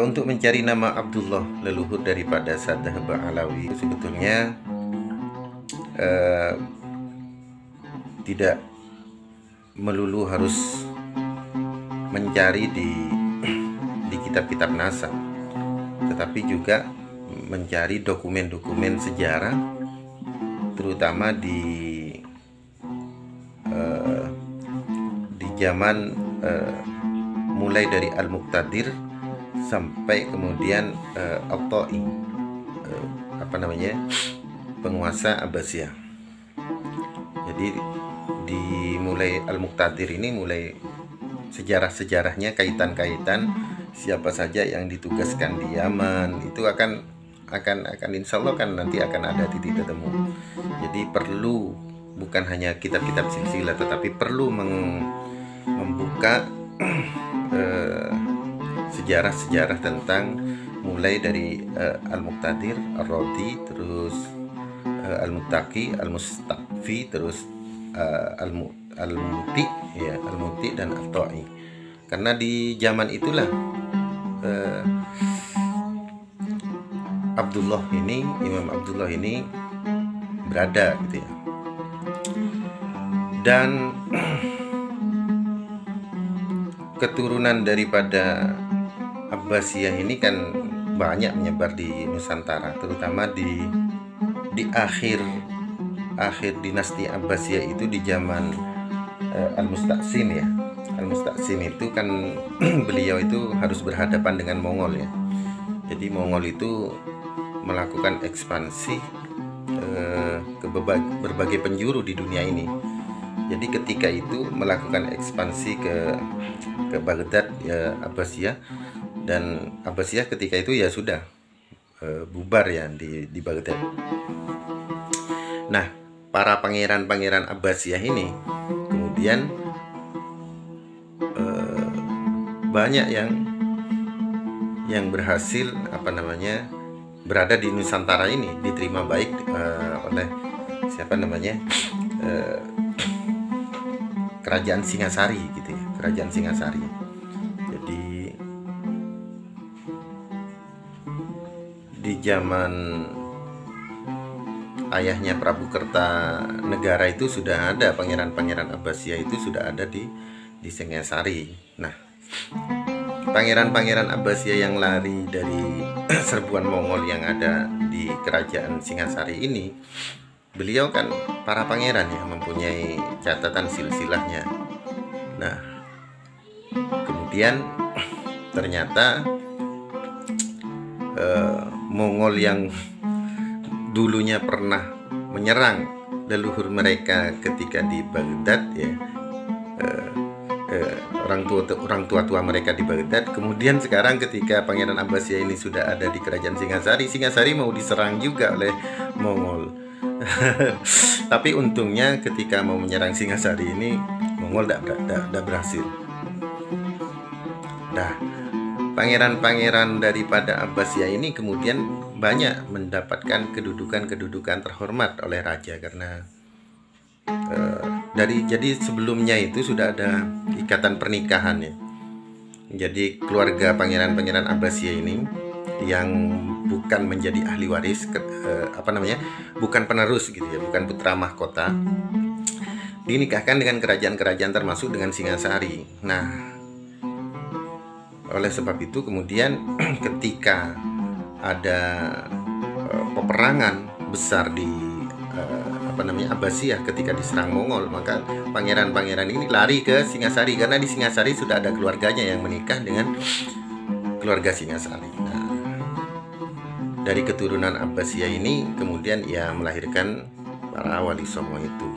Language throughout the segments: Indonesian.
Untuk mencari nama Abdullah, leluhur daripada Sadah Ba'alawi, sebetulnya eh, tidak melulu harus mencari di kitab-kitab nasab, tetapi juga mencari dokumen-dokumen sejarah, terutama di zaman mulai dari Al-Muqtadir sampai kemudian At-Ta'i, penguasa Abbasiyah. Jadi dimulai Al-Muqtadir ini, mulai sejarah-sejarahnya, kaitan-kaitan siapa saja yang ditugaskan di Yaman, itu akan insya Allah kan nanti akan ada titik temu. Jadi perlu bukan hanya kitab-kitab silsilah, tetapi perlu membuka sejarah-sejarah tentang mulai dari Al-Muqtadir, Ar-Radi, terus Al-Muttaqi, Al-Mustaqfi, terus Al-Muti, ya, Al-Muti dan At-Ta'i. Karena di zaman itulah Imam Abdullah ini berada gitu ya. Dan keturunan daripada Abbasiyah ini kan banyak menyebar di Nusantara, terutama di akhir dinasti Abbasiyah itu, di zaman Al-Musta'sim ya. Al-Musta'sim itu kan beliau itu harus berhadapan dengan Mongol ya. Jadi Mongol itu melakukan ekspansi ke berbagai penjuru di dunia ini. Jadi ketika itu melakukan ekspansi ke Baghdad ya, Abbasiyah, dan Abbasiyah ketika itu ya sudah bubar ya di Baghdad. Nah, para pangeran-pangeran Abbasiyah ini kemudian banyak yang berhasil berada di Nusantara ini, diterima baik oleh kerajaan Singasari gitu ya, kerajaan Singasari. Jadi di zaman ayahnya Prabu Kertanegara itu sudah ada pangeran-pangeran Abbasiyah, itu sudah ada di Singasari. Nah, pangeran-pangeran Abbasiyah yang lari dari serbuan Mongol yang ada di kerajaan Singasari ini, beliau kan para pangeran ya, mempunyai catatan silsilahnya. Nah, kemudian ternyata Mongol yang dulunya pernah menyerang leluhur mereka ketika di Baghdad ya, orang tua mereka di Baghdad, kemudian sekarang ketika Pangeran Abbasiyah ini sudah ada di kerajaan Singasari mau diserang juga oleh Mongol. Tapi untungnya ketika mau menyerang Singasari ini, Mongol tidak berhasil. Nah, pangeran-pangeran daripada Abbasiyah ini kemudian banyak mendapatkan kedudukan terhormat oleh raja, karena jadi sebelumnya itu sudah ada ikatan pernikahan ya. Jadi keluarga pangeran-pangeran Abbasiyah ini yang bukan menjadi ahli waris, bukan penerus gitu ya, bukan putra mahkota, dinikahkan dengan kerajaan-kerajaan termasuk dengan Singasari. Nah, oleh sebab itu kemudian ketika ada peperangan besar di Abbasiyah ketika diserang Mongol, maka pangeran-pangeran ini lari ke Singasari, karena di Singasari sudah ada keluarganya yang menikah dengan keluarga Singasari. Nah, dari keturunan Abbasiyah ini kemudian ia melahirkan para wali songo itu.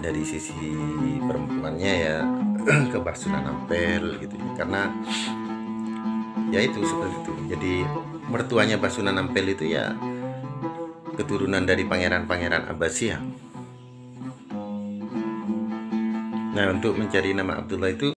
Dari sisi perempuannya ya ke Sunan Ampel gitu ya, karena ya itu seperti itu. Jadi mertuanya Sunan Ampel itu ya keturunan dari pangeran-pangeran Abbasiyah. Nah, untuk mencari nama Abdullah itu